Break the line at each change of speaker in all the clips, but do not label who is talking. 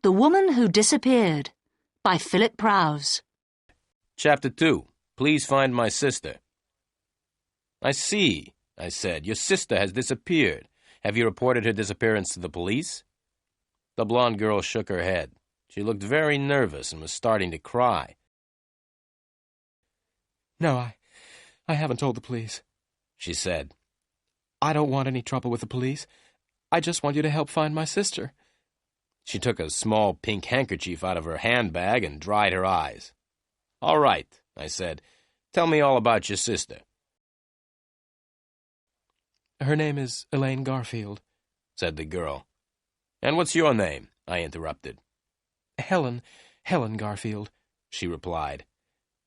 The Woman Who Disappeared by Philip Prowse.
Chapter 2. Please find my sister. I see, I said. Your sister has disappeared. Have you reported her disappearance to the police? The blonde girl shook her head. She looked very nervous and was starting to cry.
No, I haven't told the police, she said. I don't want any trouble with the police. I just want you to help find my sister.
She took a small pink handkerchief out of her handbag and dried her eyes. All right, I said. Tell me all about your sister.
Her name is Elaine Garfield, said the girl.
And what's your name? I interrupted.
Helen Garfield, she replied.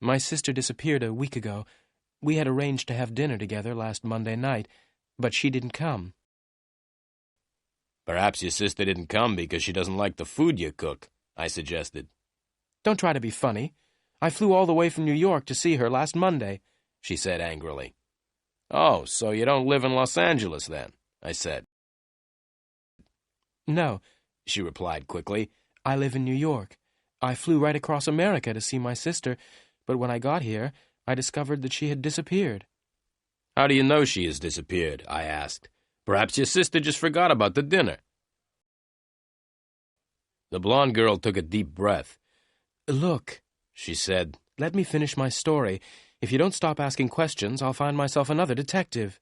My sister disappeared a week ago. We had arranged to have dinner together last Monday night, but she didn't come.
Perhaps your sister didn't come because she doesn't like the food you cook, I suggested.
Don't try to be funny. I flew all the way from New York to see her last Monday, she said angrily.
Oh, so you don't live in Los Angeles then, I said.
No, she replied quickly. I live in New York. I flew right across America to see my sister, but when I got here, I discovered that she had disappeared.
How do you know she has disappeared? I asked. Perhaps your sister just forgot about the dinner. The blonde girl took a deep breath.
Look, she said, let me finish my story. If you don't stop asking questions, I'll find myself another detective.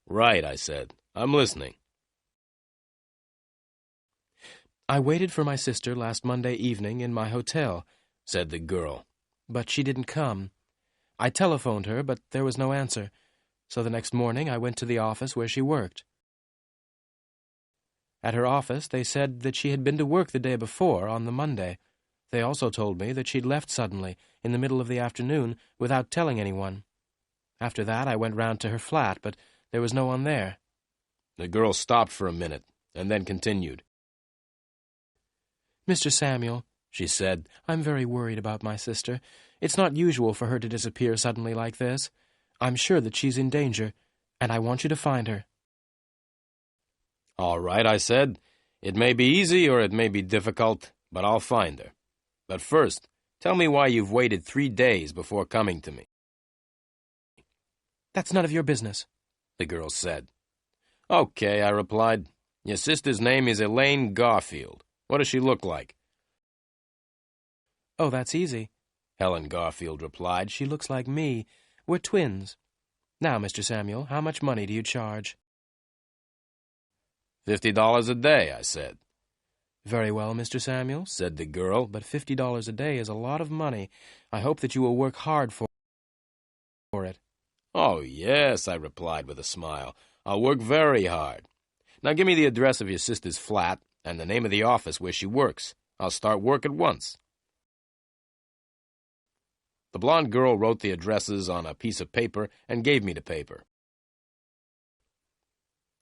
Right, I said. I'm listening.
I waited for my sister last Monday evening in my hotel, said the girl, but she didn't come. I telephoned her, but there was no answer, so the next morning I went to the office where she worked. At her office, they said that she had been to work the day before, on the Monday. They also told me that she'd left suddenly, in the middle of the afternoon, without telling anyone. After that, I went round to her flat, but there was no one there.
The girl stopped for a minute, and then continued.
Mr. Samuel, she said, I'm very worried about my sister. It's not usual for her to disappear suddenly like this. I'm sure that she's in danger, and I want you to find her.
All right, I said. It may be easy or it may be difficult, but I'll find her. But first, tell me why you've waited 3 days before coming to me.
That's none of your business,
the girl said. Okay, I replied. Your sister's name is Elaine Garfield. What does she look like?
Oh, that's easy, Helen Garfield replied. She looks like me. We're twins. Now, Mr. Samuel, how much money do you charge?
$50 a day, I said.
Very well, Mr. Samuel, said the girl, but $50 a day is a lot of money. I hope that you will work hard for it.
Oh, yes, I replied with a smile. I'll work very hard. Now give me the address of your sister's flat and the name of the office where she works. I'll start work at once. The blonde girl wrote the addresses on a piece of paper and gave me the paper.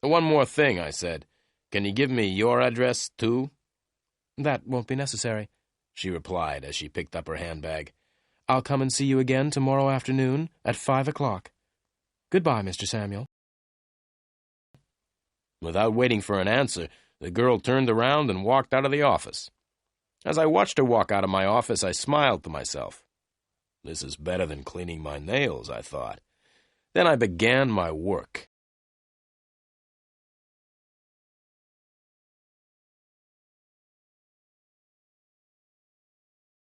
One more thing, I said. Can you give me your address, too?
That won't be necessary, she replied as she picked up her handbag. I'll come and see you again tomorrow afternoon at 5 o'clock. Goodbye, Mr. Samuel.
Without waiting for an answer, the girl turned around and walked out of the office. As I watched her walk out of my office, I smiled to myself. This is better than cleaning my nails, I thought. Then I began my work.